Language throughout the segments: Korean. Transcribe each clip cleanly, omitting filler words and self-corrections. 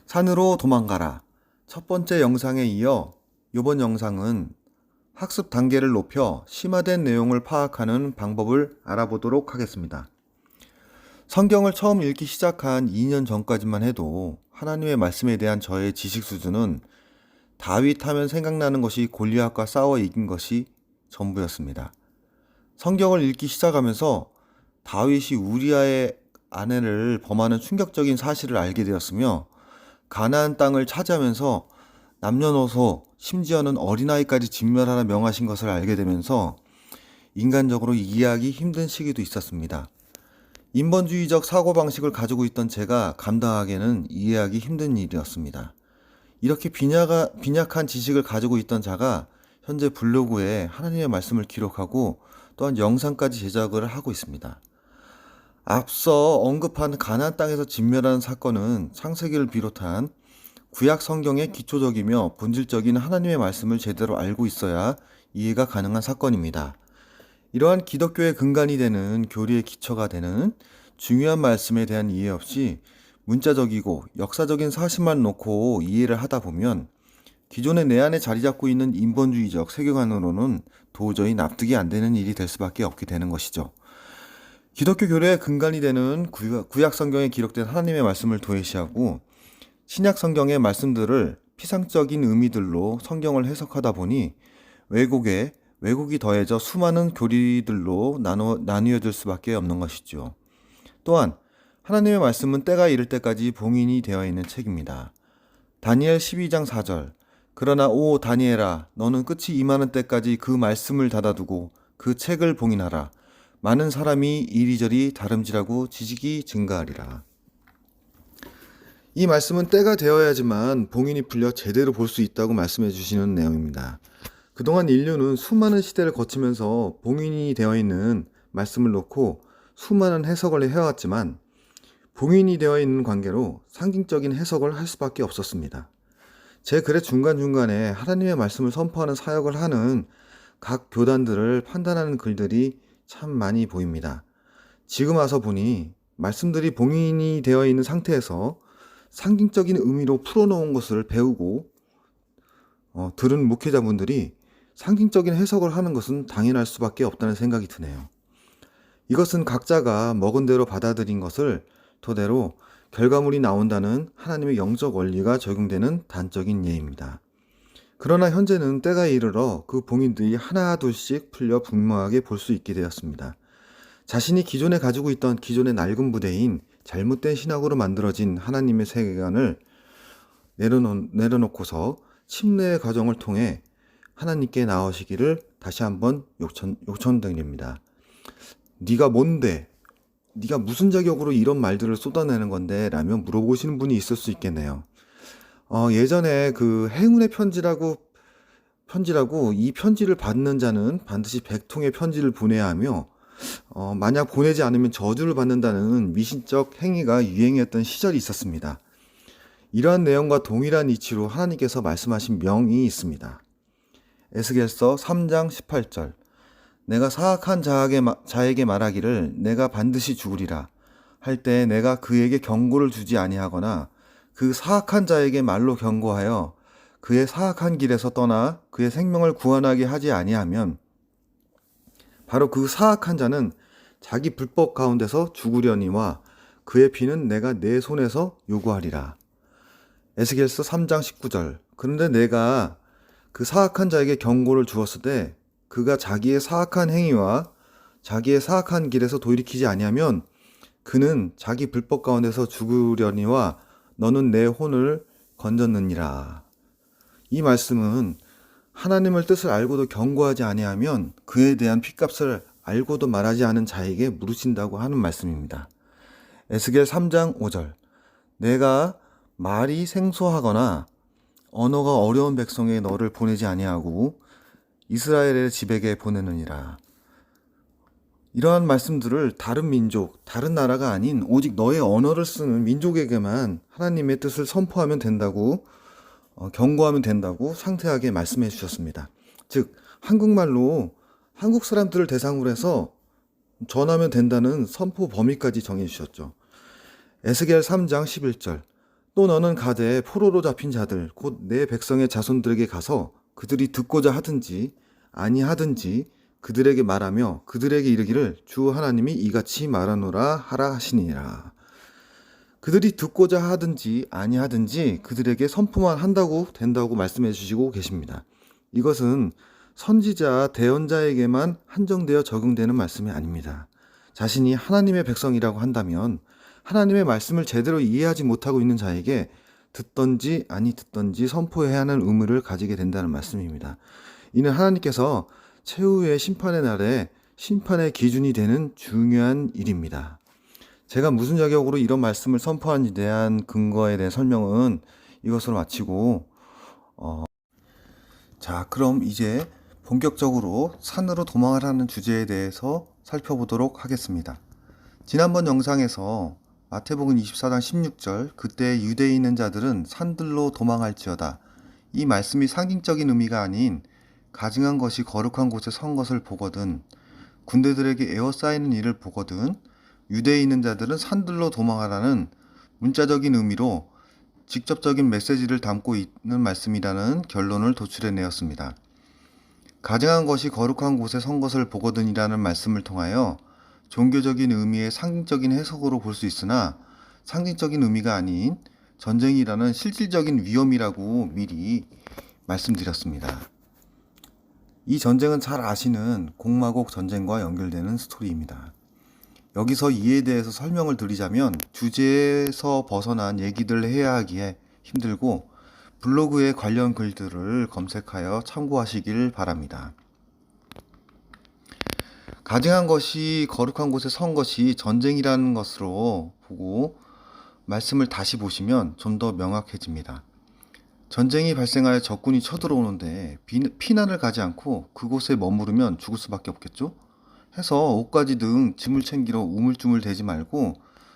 산으로 도망가라. 첫 번째 영상에 이어 이번 영상은 학습 단계를 높여 심화된 내용을 파악하는 방법을 알아보도록 하겠습니다. 성경을 처음 읽기 시작한 2년 전까지만 해도 하나님의 말씀에 대한 저의 지식 수준은 다윗 하면 생각나는 것이 골리앗과 싸워 이긴 것이 전부였습니다. 성경을 읽기 시작하면서 다윗이 우리아의 아내를 범하는 충격적인 사실을 알게 되었으며 가나안 땅을 차지하면서 남녀노소 심지어는 어린아이까지 진멸하라 명하신 것을 알게 되면서 인간적으로 이해하기 힘든 시기도 있었습니다. 인본주의적 사고방식을 가지고 있던 제가 감당하기에는 이해하기 힘든 일이었습니다. 이렇게 빈약한 지식을 가지고 있던 자가 현재 블로그에 하나님의 말씀을 기록하고 또한 영상까지 제작을 하고 있습니다. 앞서 언급한 가나안 땅에서 진멸하는 사건은 창세기를 비롯한 구약 성경의 기초적이며 본질적인 하나님의 말씀을 제대로 알고 있어야 이해가 가능한 사건입니다. 이러한 기독교의 근간이 되는 교리의 기초가 되는 중요한 말씀에 대한 이해 없이 문자적이고 역사적인 사실만 놓고 이해를 하다 보면 기존의 내 안에 자리 잡고 있는 인본주의적 세계관으로는 도저히 납득이 안 되는 일이 될 수밖에 없게 되는 것이죠. 기독교 교리의 근간이 되는 구약 성경에 기록된 하나님의 말씀을 도외시하고 신약 성경의 말씀들을 피상적인 의미들로 성경을 해석하다 보니 왜곡이 더해져 수많은 교리들로 나뉘어질 수밖에 없는 것이죠. 또한 하나님의 말씀은 때가 이를 때까지 봉인이 되어 있는 책입니다. 다니엘 12장 4절 그러나 오 다니엘아 너는 끝이 임하는 때까지 그 말씀을 닫아두고 그 책을 봉인하라. 많은 사람이 이리저리 다름질하고 지식이 증가하리라. 이 말씀은 때가 되어야지만 봉인이 풀려 제대로 볼 수 있다고 말씀해 주시는 내용입니다. 그동안 인류는 수많은 시대를 거치면서 봉인이 되어 있는 말씀을 놓고 수많은 해석을 해왔지만 봉인이 되어 있는 관계로 상징적인 해석을 할 수밖에 없었습니다. 제 글의 중간중간에 하나님의 말씀을 선포하는 사역을 하는 각 교단들을 판단하는 글들이 참 많이 보입니다. 지금 와서 보니 말씀들이 봉인이 되어 있는 상태에서 상징적인 의미로 풀어놓은 것을 배우고 들은 목회자분들이 상징적인 해석을 하는 것은 당연할 수밖에 없다는 생각이 드네요. 이것은 각자가 먹은 대로 받아들인 것을 토대로 결과물이 나온다는 하나님의 영적 원리가 적용되는 단적인 예입니다. 그러나 현재는 때가 이르러 그 봉인들이 하나둘씩 풀려 분명하게 볼 수 있게 되었습니다. 자신이 기존에 가지고 있던 기존의 낡은 부대인 잘못된 신학으로 만들어진 하나님의 세계관을 내려놓고서 침례의 과정을 통해 하나님께 나오시기를 다시 한번 요청드립니다. 네가 뭔데? 네가 무슨 자격으로 이런 말들을 쏟아내는 건데? 라며 물어보시는 분이 있을 수 있겠네요. 예전에 그 행운의 편지라고 이 편지를 받는 자는 반드시 100통의 편지를 보내야 하며 만약 보내지 않으면 저주를 받는다는 미신적 행위가 유행했던 시절이 있었습니다. 이러한 내용과 동일한 이치로 하나님께서 말씀하신 명이 있습니다. 에스겔서 3장 18절 내가 사악한 자에게 말하기를 내가 반드시 죽으리라 할 때 내가 그에게 경고를 주지 아니하거나 그 사악한 자에게 말로 경고하여 그의 사악한 길에서 떠나 그의 생명을 구원하게 하지 아니하면 바로 그 사악한 자는 자기 불법 가운데서 죽으려니와 그의 피는 내가 내 손에서 요구하리라. 에스겔서 3장 19절 그런데 내가 그 사악한 자에게 경고를 주었을 때 그가 자기의 사악한 행위와 자기의 사악한 길에서 돌이키지 아니하면 그는 자기 불법 가운데서 죽으려니와 너는 내 혼을 건졌느니라. 이 말씀은 하나님의 뜻을 알고도 경고하지 아니하면 그에 대한 핏값을 알고도 말하지 않은 자에게 물으신다고 하는 말씀입니다. 에스겔 3장 5절 내가 말이 생소하거나 언어가 어려운 백성에 너를 보내지 아니하고 이스라엘의 집에게 보내느니라. 이러한 말씀들을 다른 민족, 다른 나라가 아닌 오직 너의 언어를 쓰는 민족에게만 하나님의 뜻을 선포하면 된다고 경고하면 된다고 상세하게 말씀해 주셨습니다. 즉 한국말로 한국 사람들을 대상으로 해서 전하면 된다는 선포 범위까지 정해 주셨죠. 에스겔 3장 11절 또 너는 가되 포로로 잡힌 자들 곧 내 백성의 자손들에게 가서 그들이 듣고자 하든지 아니하든지 그들에게 말하며 그들에게 이르기를 주 하나님이 이같이 말하노라 하라 하시니라. 그들이 듣고자 하든지 아니하든지 그들에게 선포만 한다고 된다고 말씀해 주시고 계십니다. 이것은 선지자, 대언자에게만 한정되어 적용되는 말씀이 아닙니다. 자신이 하나님의 백성이라고 한다면 하나님의 말씀을 제대로 이해하지 못하고 있는 자에게 듣던지 아니 듣던지 선포해야 하는 의무를 가지게 된다는 말씀입니다. 이는 하나님께서 최후의 심판의 날에 심판의 기준이 되는 중요한 일입니다. 제가 무슨 자격으로 이런 말씀을 선포하는지에 대한 근거에 대한 설명은 이것으로 마치고 그럼 이제 본격적으로 산으로 도망하라는 주제에 대해서 살펴보도록 하겠습니다. 지난번 영상에서 마태복음 24장 16절 그때 유대에 있는 자들은 산들로 도망할지어다. 이 말씀이 상징적인 의미가 아닌 가증한 것이 거룩한 곳에 선 것을 보거든 군대들에게 에워싸이는 일을 보거든 유대에 있는 자들은 산들로 도망하라는 문자적인 의미로 직접적인 메시지를 담고 있는 말씀이라는 결론을 도출해내었습니다. 가증한 것이 거룩한 곳에 선 것을 보거든이라는 말씀을 통하여 종교적인 의미의 상징적인 해석으로 볼 수 있으나 상징적인 의미가 아닌 전쟁이라는 실질적인 위험이라고 미리 말씀드렸습니다. 이 전쟁은 잘 아시는 공마곡 전쟁과 연결되는 스토리입니다. 여기서 이에 대해서 설명을 드리자면 주제에서 벗어난 얘기들을 해야 하기에 힘들고 블로그에 관련 글들을 검색하여 참고하시길 바랍니다. 가증한 것이 거룩한 곳에 선 것이 전쟁이라는 것으로 보고 말씀을 다시 보시면 좀 더 명확해집니다. 전쟁이 발생하여 적군이 쳐들어오는데 피난을 가지 않고 그곳에 머무르면 죽을 수밖에 없겠죠? 해서 옷가지 등 짐을 챙기러 우물쭈물 대지 말고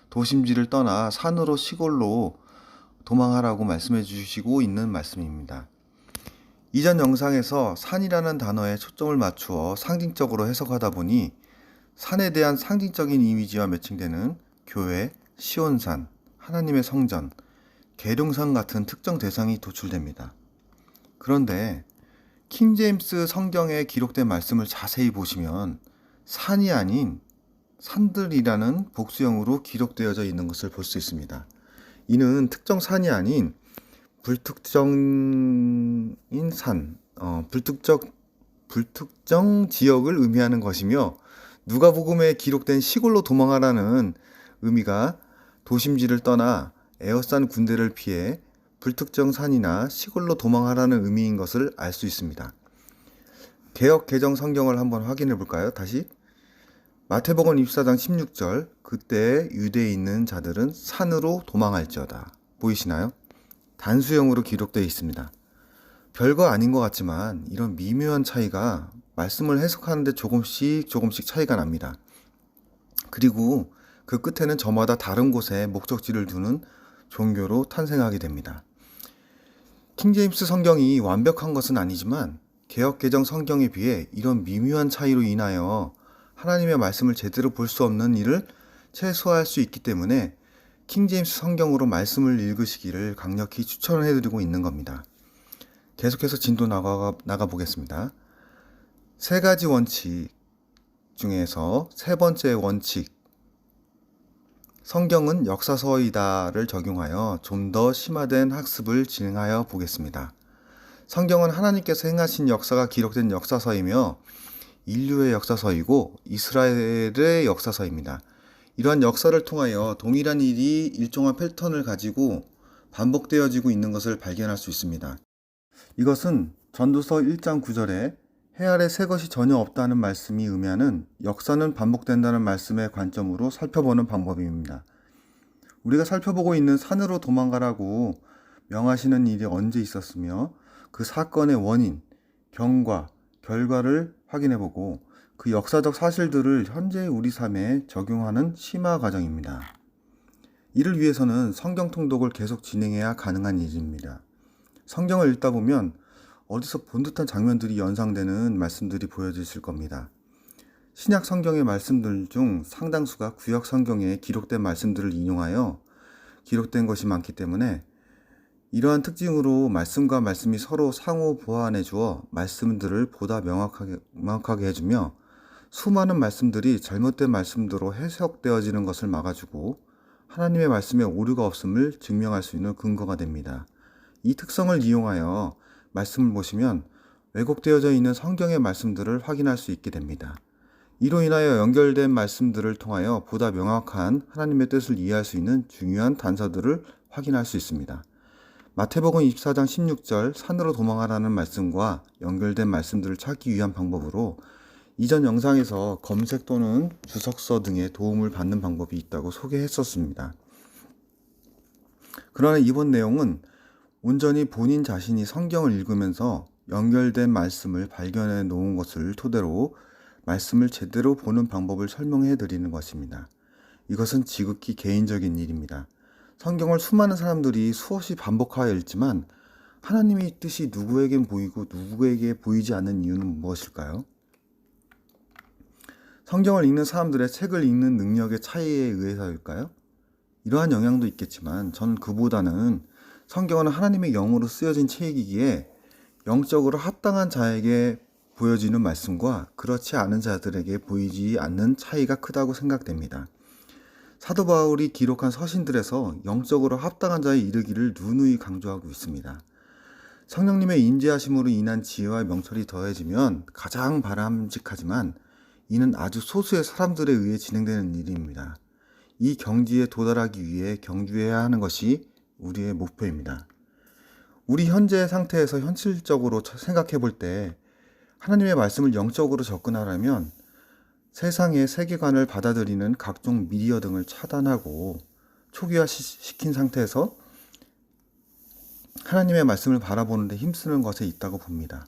도심지를 떠나 산으로 시골로 도망하라고 말씀해 주시고 있는 말씀입니다. 이전 영상에서 산이라는 단어에 초점을 맞추어 상징적으로 해석하다 보니 산에 대한 상징적인 이미지와 매칭되는 교회, 시온산, 하나님의 성전, 계룡산 같은 특정 대상이 도출됩니다. 그런데 킹제임스 성경에 기록된 말씀을 자세히 보시면 산이 아닌 산들이라는 복수형으로 기록되어져 있는 것을 볼 수 있습니다. 이는 특정 산이 아닌 불특정인 산, 불특정 지역을 의미하는 것이며 누가복음에 기록된 시골로 도망하라는 의미가 도심지를 떠나 에워싼 군대를 피해 불특정 산이나 시골로 도망하라는 의미인 것을 알 수 있습니다. 개역 개정 성경을 한번 확인해 볼까요? 다시 마태복음 24장 16절 그때 유대에 있는 자들은 산으로 도망할지어다. 보이시나요? 단수형으로 기록되어 있습니다. 별거 아닌 것 같지만 이런 미묘한 차이가 말씀을 해석하는데 조금씩 차이가 납니다. 그리고 그 끝에는 저마다 다른 곳에 목적지를 두는 종교로 탄생하게 됩니다. 킹제임스 성경이 완벽한 것은 아니지만 개역 개정 성경에 비해 이런 미묘한 차이로 인하여 하나님의 말씀을 제대로 볼 수 없는 일을 최소화할 수 있기 때문에 킹제임스 성경으로 말씀을 읽으시기를 강력히 추천해드리고 있는 겁니다. 계속해서 진도 나가 보겠습니다. 세 가지 원칙 중에서 세 번째 원칙, 성경은 역사서이다를 적용하여 좀 더 심화된 학습을 진행하여 보겠습니다. 성경은 하나님께서 행하신 역사가 기록된 역사서이며 인류의 역사서이고 이스라엘의 역사서입니다. 이러한 역사를 통하여 동일한 일이 일정한 패턴을 가지고 반복되어지고 있는 것을 발견할 수 있습니다. 이것은 전도서 1장 9절에 해 아래 새 것이 전혀 없다는 말씀이 의미하는 역사는 반복된다는 말씀의 관점으로 살펴보는 방법입니다. 우리가 살펴보고 있는 산으로 도망가라고 명하시는 일이 언제 있었으며 그 사건의 원인, 경과, 결과를 확인해보고 그 역사적 사실들을 현재 우리 삶에 적용하는 심화 과정입니다. 이를 위해서는 성경 통독을 계속 진행해야 가능한 일입니다. 성경을 읽다 보면 어디서 본 듯한 장면들이 연상되는 말씀들이 보여지실 겁니다. 신약 성경의 말씀들 중 상당수가 구약 성경에 기록된 말씀들을 인용하여 기록된 것이 많기 때문에 이러한 특징으로 말씀과 말씀이 서로 상호 보완해 주어 말씀들을 보다 명확하게 해주며 수많은 말씀들이 잘못된 말씀대로 해석되어지는 것을 막아주고 하나님의 말씀에 오류가 없음을 증명할 수 있는 근거가 됩니다. 이 특성을 이용하여 말씀을 보시면 왜곡되어져 있는 성경의 말씀들을 확인할 수 있게 됩니다. 이로 인하여 연결된 말씀들을 통하여 보다 명확한 하나님의 뜻을 이해할 수 있는 중요한 단서들을 확인할 수 있습니다. 마태복음 24장 16절 산으로 도망하라는 말씀과 연결된 말씀들을 찾기 위한 방법으로 이전 영상에서 검색 또는 주석서 등의 도움을 받는 방법이 있다고 소개했었습니다. 그러나 이번 내용은 온전히 본인 자신이 성경을 읽으면서 연결된 말씀을 발견해 놓은 것을 토대로 말씀을 제대로 보는 방법을 설명해 드리는 것입니다. 이것은 지극히 개인적인 일입니다. 성경을 수많은 사람들이 수없이 반복하여 읽지만 하나님의 뜻이 누구에겐 보이고 누구에게 보이지 않는 이유는 무엇일까요? 성경을 읽는 사람들의 책을 읽는 능력의 차이에 의해서일까요? 이러한 영향도 있겠지만 전 그보다는 성경은 하나님의 영으로 쓰여진 책이기에 영적으로 합당한 자에게 보여지는 말씀과 그렇지 않은 자들에게 보이지 않는 차이가 크다고 생각됩니다. 사도 바울이 기록한 서신들에서 영적으로 합당한 자에 이르기를 누누이 강조하고 있습니다. 성령님의 인지하심으로 인한 지혜와 명철이 더해지면 가장 바람직하지만 이는 아주 소수의 사람들에 의해 진행되는 일입니다. 이 경지에 도달하기 위해 경주해야 하는 것이 우리의 목표입니다. 우리 현재의 상태에서 현실적으로 생각해 볼 때 하나님의 말씀을 영적으로 접근하려면 세상의 세계관을 받아들이는 각종 미디어 등을 차단하고 초기화시킨 상태에서 하나님의 말씀을 바라보는 데 힘쓰는 것에 있다고 봅니다.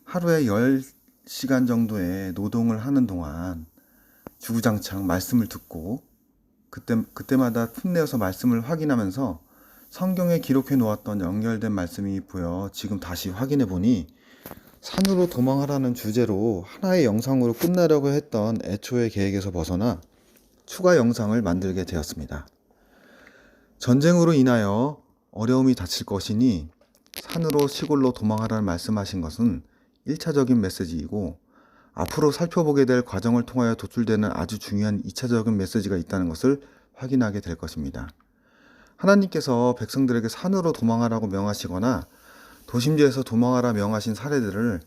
하루에 10시간 정도의 노동을 하는 동안 주구장창 말씀을 듣고 그때마다 틈내어서 말씀을 확인하면서 성경에 기록해 놓았던 연결된 말씀이 보여 지금 다시 확인해 보니 산으로 도망하라는 주제로 하나의 영상으로 끝내려고 했던 애초의 계획에서 벗어나 추가 영상을 만들게 되었습니다. 전쟁으로 인하여 어려움이 닥칠 것이니 산으로 시골로 도망하라는 말씀하신 것은 1차적인 메시지이고 앞으로 살펴보게 될 과정을 통하여 도출되는 아주 중요한 2차적인 메시지가 있다는 것을 확인하게 될 것입니다. 하나님께서 백성들에게 산으로 도망하라고 명하시거나 도심지에서 도망하라 명하신 사례들을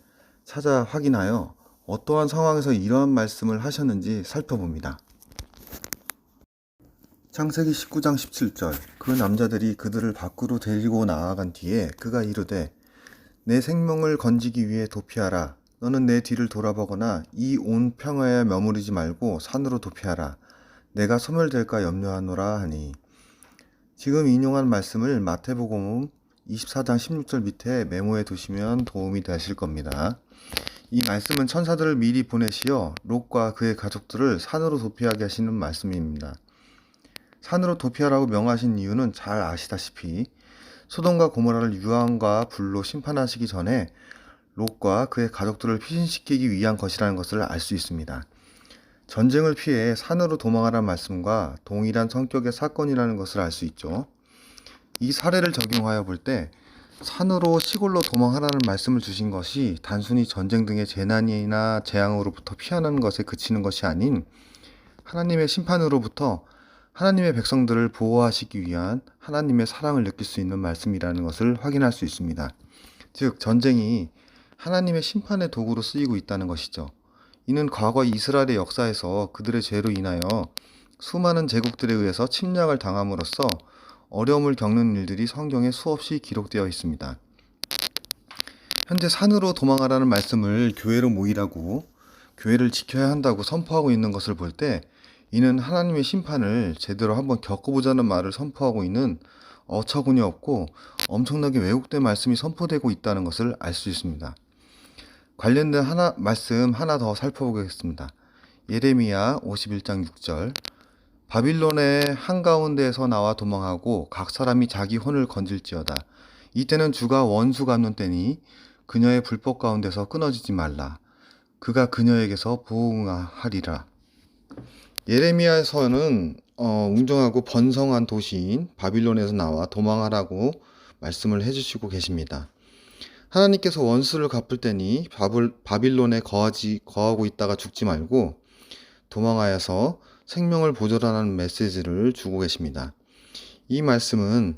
찾아 확인하여 어떠한 상황에서 이러한 말씀을 하셨는지 살펴봅니다. 창세기 19장 17절 그 남자들이 그들을 밖으로 데리고 나아간 뒤에 그가 이르되 내 생명을 건지기 위해 도피하라. 너는 내 뒤를 돌아보거나 이 온 평야에 머무르지 말고 산으로 도피하라. 내가 소멸될까 염려하노라 하니. 지금 인용한 말씀을 마태복음 24장 16절 밑에 메모해 두시면 도움이 되실 겁니다. 이 말씀은 천사들을 미리 보내시어 롯과 그의 가족들을 산으로 도피하게 하시는 말씀입니다. 산으로 도피하라고 명하신 이유는 잘 아시다시피 소돔과 고모라를 유황과 불로 심판하시기 전에 롯과 그의 가족들을 피신시키기 위한 것이라는 것을 알 수 있습니다. 전쟁을 피해 산으로 도망하라는 말씀과 동일한 성격의 사건이라는 것을 알 수 있죠. 이 사례를 적용하여 볼 때 산으로 시골로 도망하라는 말씀을 주신 것이 단순히 전쟁 등의 재난이나 재앙으로부터 피하는 것에 그치는 것이 아닌 하나님의 심판으로부터 하나님의 백성들을 보호하시기 위한 하나님의 사랑을 느낄 수 있는 말씀이라는 것을 확인할 수 있습니다. 즉 전쟁이 하나님의 심판의 도구로 쓰이고 있다는 것이죠. 이는 과거 이스라엘의 역사에서 그들의 죄로 인하여 수많은 제국들에 의해서 침략을 당함으로써 어려움을 겪는 일들이 성경에 수없이 기록되어 있습니다. 현재 산으로 도망하라는 말씀을 교회로 모이라고 교회를 지켜야 한다고 선포하고 있는 것을 볼 때 이는 하나님의 심판을 제대로 한번 겪어보자는 말을 선포하고 있는 어처구니 없고 엄청나게 왜곡된 말씀이 선포되고 있다는 것을 알 수 있습니다. 관련된 말씀 하나 더 살펴보겠습니다. 예레미야 51장 6절 바빌론의 한가운데에서 나와 도망하고 각 사람이 자기 혼을 건질지어다. 이때는 주가 원수 갚는 때니 그녀의 불법 가운데서 끊어지지 말라. 그가 그녀에게서 보응하리라. 예레미야에서는 웅장하고 번성한 도시인 바빌론에서 나와 도망하라고 말씀을 해주시고 계십니다. 하나님께서 원수를 갚을 때니 바빌론에 거하고 있다가 죽지 말고 도망하여서 생명을 보존하라는 메시지를 주고 계십니다. 이 말씀은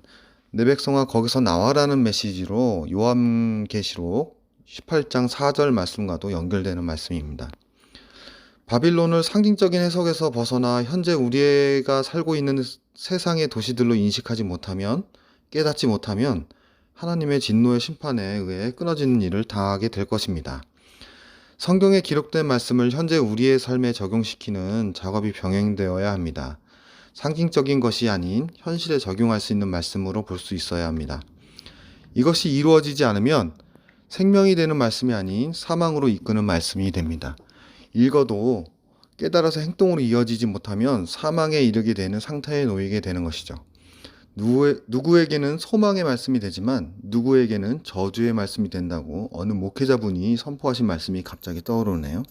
내 백성아 거기서 나와라는 메시지로 요한계시록 18장 4절 말씀과도 연결되는 말씀입니다. 바빌론을 상징적인 해석에서 벗어나 현재 우리가 살고 있는 세상의 도시들로 인식하지 못하면, 깨닫지 못하면 하나님의 진노의 심판에 의해 끊어지는 일을 당하게 될 것입니다. 성경에 기록된 말씀을 현재 우리의 삶에 적용시키는 작업이 병행되어야 합니다. 상징적인 것이 아닌 현실에 적용할 수 있는 말씀으로 볼 수 있어야 합니다. 이것이 이루어지지 않으면 생명이 되는 말씀이 아닌 사망으로 이끄는 말씀이 됩니다. 읽어도 깨달아서 행동으로 이어지지 못하면 사망에 이르게 되는 상태에 놓이게 되는 것이죠. 누구에게는 소망의 말씀이 되지만 누구에게는 저주의 말씀이 된다고 어느 목회자분이 선포하신 말씀이 갑자기 떠오르네요.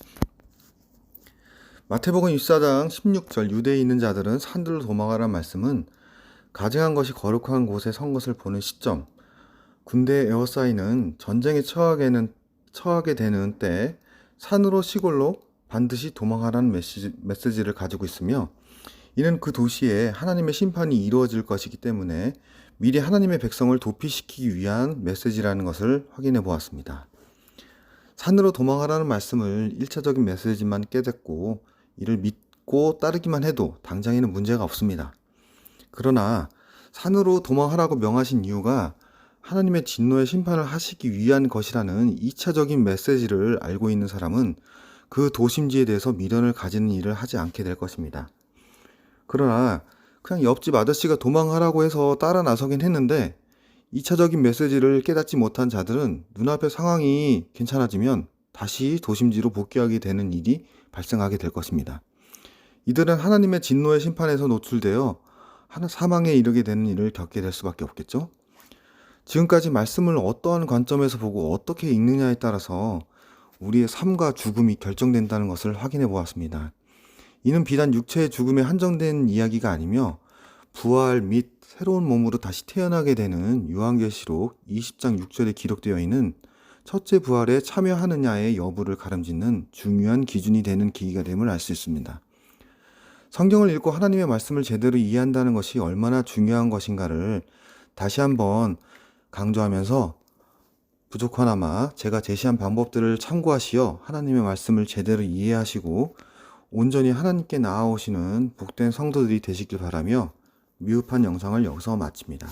마태복음 24장 16절 유대에 있는 자들은 산들로 도망하라는 말씀은 가증한 것이 거룩한 곳에 선 것을 보는 시점, 군대 에워싸이는 전쟁에 처하게 되는 때 산으로 시골로 반드시 도망하라는 메시지를 가지고 있으며, 이는 그 도시에 하나님의 심판이 이루어질 것이기 때문에 미리 하나님의 백성을 도피시키기 위한 메시지라는 것을 확인해 보았습니다. 산으로 도망하라는 말씀을 1차적인 메시지만 깨닫고 이를 믿고 따르기만 해도 당장에는 문제가 없습니다. 그러나 산으로 도망하라고 명하신 이유가 하나님의 진노의 심판을 하시기 위한 것이라는 2차적인 메시지를 알고 있는 사람은 그 도심지에 대해서 미련을 가지는 일을 하지 않게 될 것입니다. 그러나 그냥 옆집 아저씨가 도망하라고 해서 따라 나서긴 했는데 2차적인 메시지를 깨닫지 못한 자들은 눈앞의 상황이 괜찮아지면 다시 도심지로 복귀하게 되는 일이 발생하게 될 것입니다. 이들은 하나님의 진노의 심판에서 노출되어 사망에 이르게 되는 일을 겪게 될 수밖에 없겠죠. 지금까지 말씀을 어떠한 관점에서 보고 어떻게 읽느냐에 따라서 우리의 삶과 죽음이 결정된다는 것을 확인해 보았습니다. 이는 비단 육체의 죽음에 한정된 이야기가 아니며 부활 및 새로운 몸으로 다시 태어나게 되는 요한계시록 20장 6절에 기록되어 있는 첫째 부활에 참여하느냐의 여부를 가름짓는 중요한 기준이 되는 계기가 됨을 알 수 있습니다. 성경을 읽고 하나님의 말씀을 제대로 이해한다는 것이 얼마나 중요한 것인가를 다시 한번 강조하면서 부족하나마 제가 제시한 방법들을 참고하시어 하나님의 말씀을 제대로 이해하시고 온전히 하나님께 나아오시는 복된 성도들이 되시길 바라며 미흡한 영상을 여기서 마칩니다.